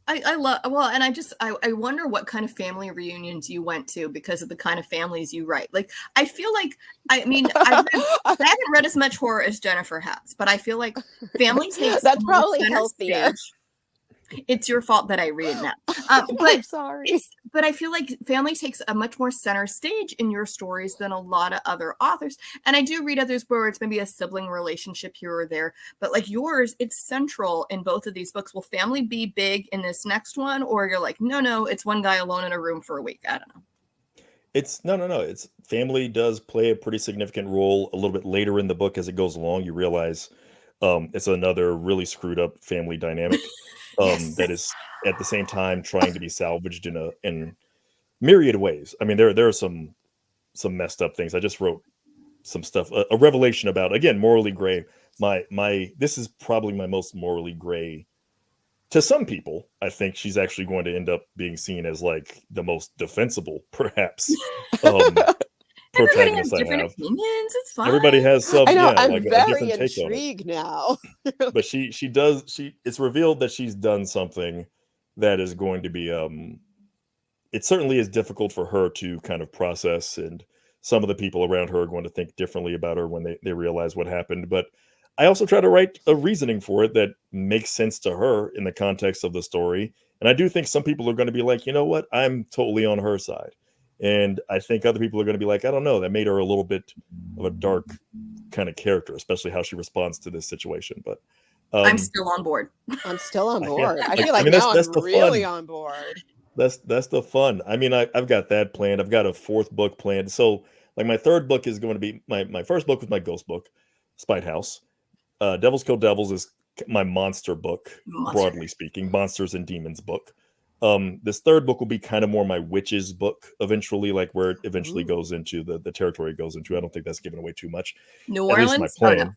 [SPEAKER 2] I love, well, and I wonder what kind of family reunions you went to because of the kind of families you write. I feel I haven't read as much horror as Jennifer has, but I feel family takes
[SPEAKER 1] that's probably healthier.
[SPEAKER 2] It's your fault that I read now. But
[SPEAKER 1] I'm sorry.
[SPEAKER 2] But I feel family takes a much more center stage in your stories than a lot of other authors. And I do read others where it's maybe a sibling relationship here or there. But yours, it's central in both of these books. Will family be big in this next one? Or you're no, it's one guy alone in a room for a week. I don't know.
[SPEAKER 3] It's no. It's family does play a pretty significant role a little bit later in the book as it goes along. You realize it's another really screwed up family dynamic. That is at the same time trying to be salvaged in myriad ways. There are some messed up things. I just wrote some stuff, a revelation about, again, morally gray. This is probably my most morally gray. To some people, I think she's actually going to end up being seen as the most defensible, perhaps.
[SPEAKER 2] Everybody has different opinions. It's fine.
[SPEAKER 3] Everybody has some.
[SPEAKER 1] I know.
[SPEAKER 3] Yeah,
[SPEAKER 1] I'm very intrigued now.
[SPEAKER 3] But she does. It's revealed that she's done something that is going to be. It certainly is difficult for her to kind of process, and some of the people around her are going to think differently about her when they realize what happened. But I also try to write a reasoning for it that makes sense to her in the context of the story. And I do think some people are going to be you know what? I'm totally on her side. And I think other people are going to be I don't know, that made her a little bit of a dark kind of character, especially how she responds to this situation. But
[SPEAKER 2] I'm still on board.
[SPEAKER 1] I'm still on board.
[SPEAKER 3] Yeah.
[SPEAKER 1] I feel now I'm really on board.
[SPEAKER 3] That's the fun. I've got that planned. I've got a 4th book planned. So my 3rd book is going to be my first book was my ghost book, Spite House. Devils Kill Devils is my monster book, broadly speaking, monsters and demons book. This 3rd book will be kind of more my witches book eventually, where it eventually goes into the territory it goes into. I don't think that's giving away too much.
[SPEAKER 2] New Orleans?
[SPEAKER 3] At least my plan.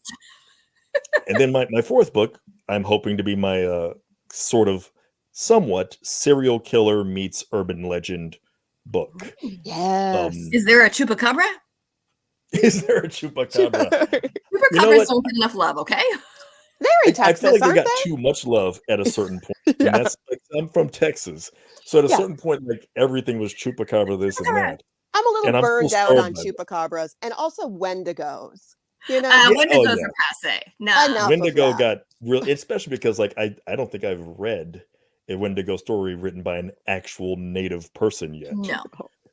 [SPEAKER 3] And then my 4th book, I'm hoping to be my sort of somewhat serial killer meets urban legend book.
[SPEAKER 1] Yes.
[SPEAKER 2] Is there a chupacabra?
[SPEAKER 3] Is there a chupacabra?
[SPEAKER 2] Chupacabras don't get enough love, okay?
[SPEAKER 1] They're in Texas,
[SPEAKER 3] I feel like they got
[SPEAKER 1] they?
[SPEAKER 3] too much love at a certain point. And that's like, I'm from Texas. So at a certain point, like everything was chupacabra, this and that.
[SPEAKER 1] I'm a little burned out on chupacabras and also wendigos. You know,
[SPEAKER 2] wendigos are passe. No,
[SPEAKER 3] Wendigo got real, especially because like I don't think I've read a Wendigo story written by an actual native person yet.
[SPEAKER 2] No.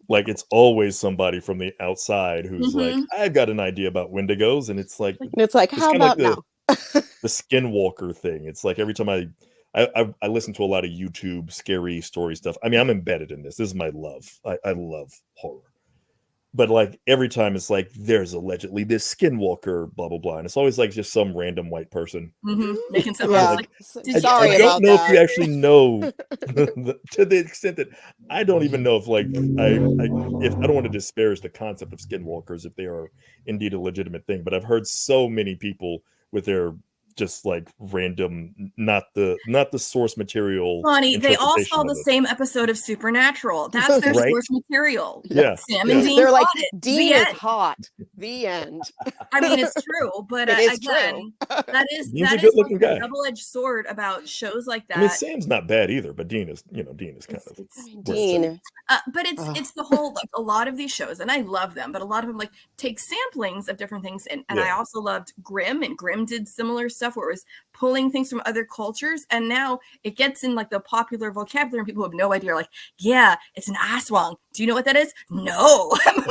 [SPEAKER 3] Like it's always somebody from the outside who's like, I've got an idea about Wendigos, and it's like
[SPEAKER 1] how about now?
[SPEAKER 3] The skinwalker thing. It's like every time I listen to a lot of YouTube scary story stuff. I mean, I'm embedded in this. This is my love. I love horror. But like every time it's like there's allegedly this skinwalker, blah blah blah, and it's always like just some random white person
[SPEAKER 2] making something.
[SPEAKER 1] Like,
[SPEAKER 3] I don't know if you actually know to the extent that I don't even know if like if I don't want to disparage the concept of skinwalkers if they are indeed a legitimate thing, but I've heard so many people with their just like random, not the source material.
[SPEAKER 2] Funny, they all saw the same episode of Supernatural. That's their source material.
[SPEAKER 3] Yeah,
[SPEAKER 2] Sam and Dean.
[SPEAKER 1] They're like, Dean is hot. The end.
[SPEAKER 2] I mean, it's true, but again, that is
[SPEAKER 3] a good-looking guy.
[SPEAKER 2] A double-edged sword about shows like that.
[SPEAKER 3] I mean, Sam's not bad either, but Dean is kind of
[SPEAKER 1] Dean.
[SPEAKER 2] But it's the whole, like a lot of these shows, and I love them, but a lot of them like take samplings of different things, and I also loved Grimm, and Grimm did similar stuff where it was pulling things from other cultures, and now it gets in like the popular vocabulary, and people who have no idea are like, yeah, it's an aswang. Do you know what that is? No. But they're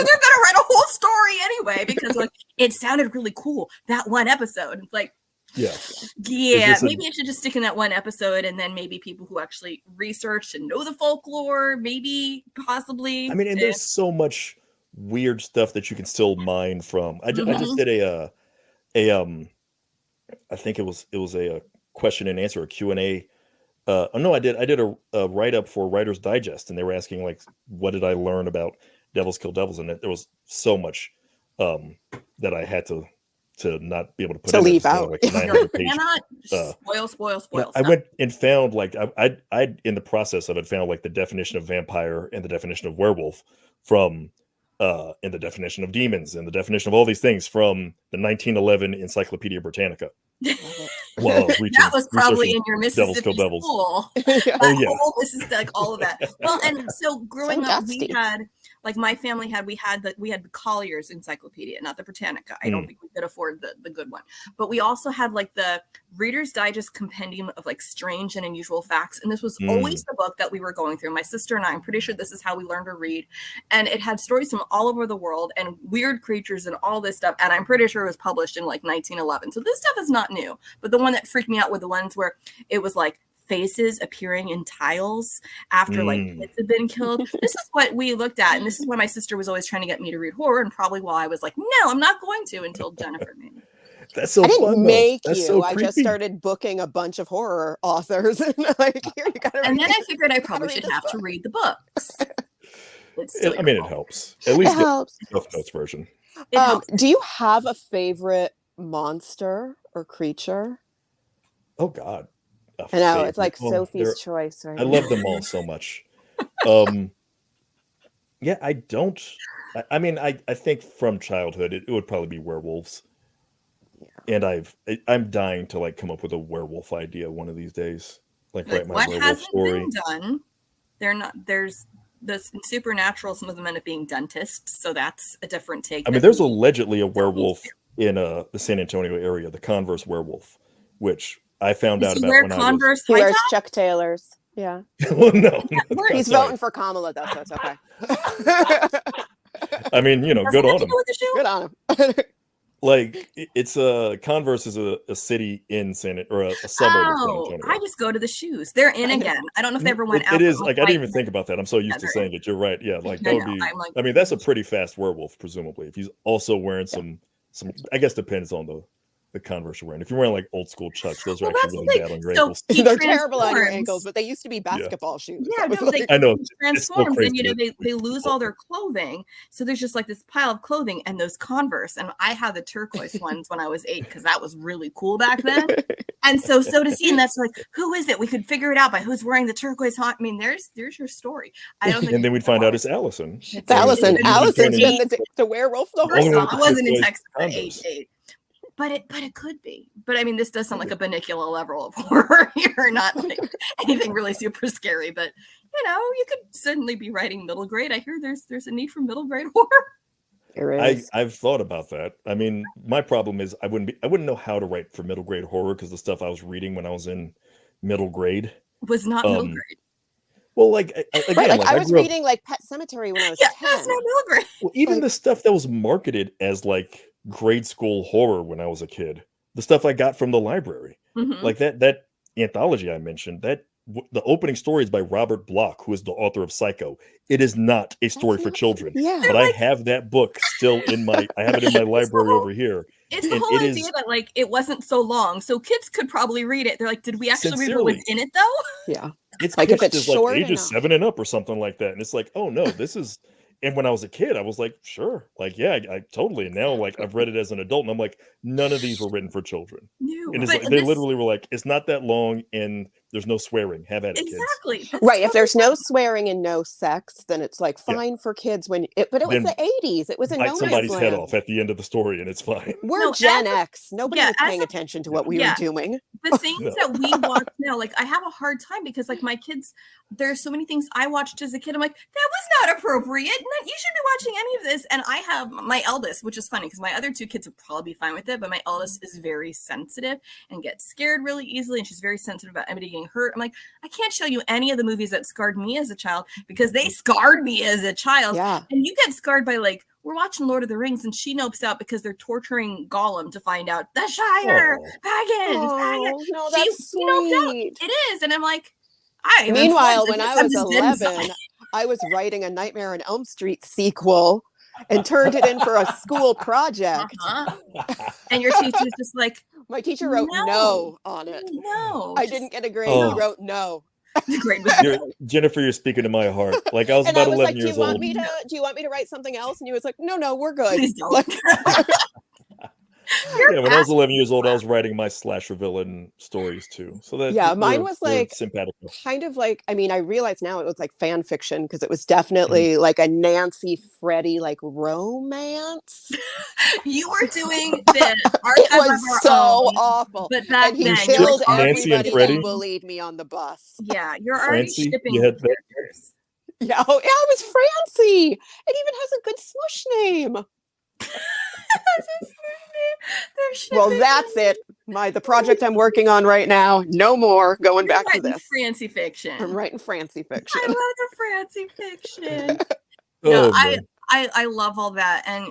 [SPEAKER 2] gonna write a whole story anyway because like it sounded really cool that one episode. It's like, maybe I should just stick in that one episode, and then maybe people who actually research and know the folklore, maybe possibly.
[SPEAKER 3] I mean, and there's so much weird stuff that you can still mine from. I just did I think it was a question and answer, a Q&A. I did a write-up for Writer's Digest, and they were asking like, what did I learn about Devils Kill Devils? And there was so much that I had to not be able to put in
[SPEAKER 1] leave out.
[SPEAKER 3] Like 900 page,
[SPEAKER 2] spoil.
[SPEAKER 3] I went and found like I in the process of it found like the definition of vampire and the definition of werewolf from and the definition of demons and the definition of all these things from the 1911 Encyclopedia Britannica. Well,
[SPEAKER 2] that was probably in your Mississippi school. This is like all of that. Well, and so growing up, we had like my family had we had the Collier's Encyclopedia, not the Britannica. I don't think we could afford the good one, but we also had like the Reader's Digest compendium of like strange and unusual facts, and this was always the book that we were going through. My sister and I'm pretty sure this is how we learned to read, and it had stories from all over the world and weird creatures and all this stuff. And I'm pretty sure it was published in like 1911. So this stuff is not new, but the one that freaked me out were the ones where it was like faces appearing in tiles after like kids had been killed. This is what we looked at, and this is why my sister was always trying to get me to read horror, and probably why I was like, no, I'm not going to until Jennifer made me.
[SPEAKER 3] That's so
[SPEAKER 1] I didn't
[SPEAKER 3] fun,
[SPEAKER 1] make
[SPEAKER 3] That's
[SPEAKER 1] you.
[SPEAKER 3] so
[SPEAKER 1] I just started booking a bunch of horror authors, and like, here you got to.
[SPEAKER 2] And then I figured I probably should have to read the books.
[SPEAKER 3] It helps. At least the Cliff Notes version.
[SPEAKER 1] Do you have a favorite monster or creature?
[SPEAKER 3] Oh God.
[SPEAKER 1] I know, it's like Sophie's choice, right?
[SPEAKER 3] I love them all so much. Yeah, I don't. I mean, I think from childhood it would probably be werewolves. Yeah. And I'm dying to like come up with a werewolf idea one of these days. Like write my werewolf story.
[SPEAKER 2] What hasn't been done? They're not. There's the Supernatural. Some of them end up being dentists, so that's a different take.
[SPEAKER 3] I mean, there's allegedly a werewolf in the San Antonio area, the Converse werewolf, which I found out about when
[SPEAKER 2] Converse
[SPEAKER 1] he wears Chuck Taylors. Yeah.
[SPEAKER 3] Well, no.
[SPEAKER 1] He's voting for Kamala, though, so it's okay.
[SPEAKER 3] I mean, good on him.
[SPEAKER 1] Good on him.
[SPEAKER 3] Like it's Converse is a city in a suburb of San Antonio.
[SPEAKER 2] I just go to the shoes. They're in again. I don't know if they ever went out.
[SPEAKER 3] It is like I didn't even think about that. I'm so used to saying it. You're right. Yeah, like that would be. I mean, that's a pretty fast werewolf, presumably. If he's also wearing some, I guess depends on the Converse you're wearing. If you're wearing like old school Chucks, those are actually really bad on your ankles.
[SPEAKER 1] They're terrible on your ankles, but they used to be basketball shoes.
[SPEAKER 2] Yeah,
[SPEAKER 3] I know.
[SPEAKER 2] Transformed, and they lose all their clothing, so there's just like this pile of clothing and those Converse. And I had the turquoise ones when I was 8 because that was really cool back then. And so does he. And that's like, who is it? We could figure it out by who's wearing the turquoise hot. I mean, there's your story. I don't think.
[SPEAKER 3] And then we'd find out it's Allison.
[SPEAKER 1] It's Allison. Allison's been the werewolf the whole time.
[SPEAKER 2] I wasn't in Texas at age 8. But it could be. But I mean, this does sound like a vernacular level of horror here, not like anything really super scary. But you could certainly be writing middle grade. I hear there's a need for middle grade horror.
[SPEAKER 3] I've thought about that. I mean, my problem is I wouldn't know how to write for middle grade horror because the stuff I was reading when I was in middle grade
[SPEAKER 2] was not middle grade.
[SPEAKER 3] Well, like again,
[SPEAKER 1] I was reading like Pet Sematary when I was 10.
[SPEAKER 2] That's not middle grade.
[SPEAKER 3] Well, even the stuff that was marketed as like grade school horror when I was a kid, the stuff I got from the library, like that anthology I mentioned, the opening story is by Robert Bloch, who is the author of Psycho. It is not a story for children.
[SPEAKER 1] Yeah.
[SPEAKER 3] But I have that book still I have it in my library over here.
[SPEAKER 2] It's the whole idea that like it wasn't so long, so kids could probably read it. They're like, did we actually read what was in it though?
[SPEAKER 1] Yeah.
[SPEAKER 3] It's
[SPEAKER 1] like if it's short
[SPEAKER 3] like ages 7 and up or something like that. And it's like, oh no, this is. And when I was a kid, I was like, sure, like, yeah, I totally. And now, like, I've read it as an adult, and I'm like, none of these were written for children. No, and they literally were like, it's not that long, and there's no swearing. Have at it,
[SPEAKER 2] exactly.
[SPEAKER 3] kids.
[SPEAKER 1] Right. If there's no swearing and no sex, then it's like fine for kids. But it was the 80s. It was a no
[SPEAKER 3] somebody's head off at the end of the story, and it's fine.
[SPEAKER 1] We're Gen X. Nobody was paying attention to what we were doing.
[SPEAKER 2] The things that we watch now, like I have a hard time because like my kids, there's so many things I watched as a kid. I'm like, that was not appropriate. You should be watching any of this. And I have my eldest, which is funny because my other 2 kids would probably be fine with it, but my eldest is very sensitive and gets scared really easily, and she's very sensitive about anybody getting hurt. I'm like, I can't show you any of the movies that scarred me as a child because they scarred me as a child.
[SPEAKER 1] Yeah.
[SPEAKER 2] And you get scarred by like, we're watching Lord of the Rings and she nopes out because they're torturing Gollum to find out the Shire, Baggins.
[SPEAKER 1] No, that's sweet.
[SPEAKER 2] It is. And I'm like,
[SPEAKER 1] meanwhile, when I was 11, I was writing a Nightmare on Elm Street sequel and turned it in for a school project.
[SPEAKER 2] And your teacher's just like,
[SPEAKER 1] my teacher wrote no on it.
[SPEAKER 2] No.
[SPEAKER 1] I didn't get a grade. He wrote no.
[SPEAKER 3] Jennifer, you're speaking to my heart. Like I was about 11 years old.
[SPEAKER 1] Do you want me to write something else? And he was like, no, we're good.
[SPEAKER 2] Please don't.
[SPEAKER 3] When I was 11 years old, I was writing my slasher villain stories too. So that
[SPEAKER 1] mine was like
[SPEAKER 3] simpatico.
[SPEAKER 1] Kind of like, I mean, I realize now it was like fan fiction because it was definitely like a Nancy Freddie like romance.
[SPEAKER 2] You were doing the
[SPEAKER 1] it was so awful.
[SPEAKER 2] But back
[SPEAKER 1] he
[SPEAKER 2] then,
[SPEAKER 1] killed
[SPEAKER 3] Nancy and Freddie
[SPEAKER 1] bullied me on the bus.
[SPEAKER 2] Yeah, you're already shipping characters.
[SPEAKER 1] Yeah, it was Francie. It even has a good smush name. Well, that's it. The project I'm working on right now. No more going back to this.
[SPEAKER 2] Francie fiction.
[SPEAKER 1] I'm writing Francie fiction.
[SPEAKER 2] I love the Francie fiction. I love all that, and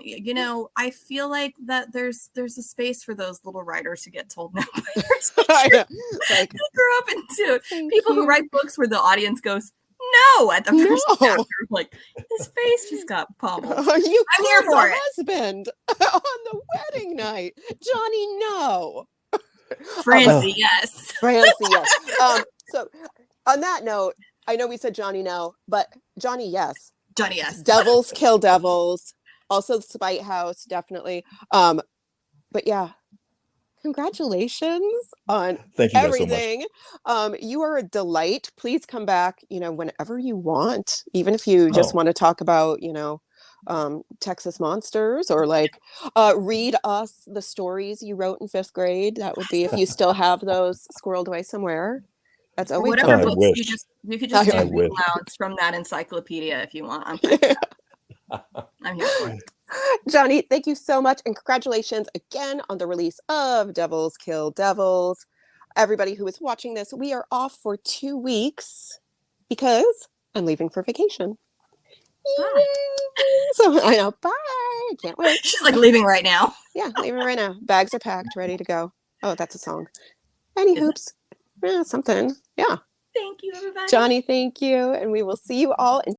[SPEAKER 2] I feel like that there's a space for those little writers who get told no by their teachers. Like, they grew up into people who write books where the audience goes no at the first chapter. Like his face just got pummeled.
[SPEAKER 1] I'm here for it. Husband on the wedding night, Johnny. No,
[SPEAKER 2] Francie, yes.
[SPEAKER 1] Francie, yes. So on that note, I know we said Johnny no, but Johnny, yes.
[SPEAKER 2] Johnny, yes.
[SPEAKER 1] Devils kill devils. Also, the Spite House, definitely. But yeah. Congratulations on everything. So you are a delight. Please come back, whenever you want, even if you just want to talk about, Texas monsters or like read us the stories you wrote in 5th grade. That would be if you still have those squirreled away somewhere. That's always
[SPEAKER 2] whatever books you could just do read louds from that encyclopedia if you want. I'm here for it.
[SPEAKER 1] Johnny, thank you so much, and congratulations again on the release of Devils Kill Devils. Everybody who is watching this, we are off for 2 weeks because I'm leaving for vacation. So I know, bye. Can't wait.
[SPEAKER 2] She's like leaving right now.
[SPEAKER 1] Yeah, leaving right now. Bags are packed, ready to go. Oh, that's a song. Any hoops? Yeah, something. Yeah.
[SPEAKER 2] Thank you, everybody.
[SPEAKER 1] Johnny, thank you, and we will see you all in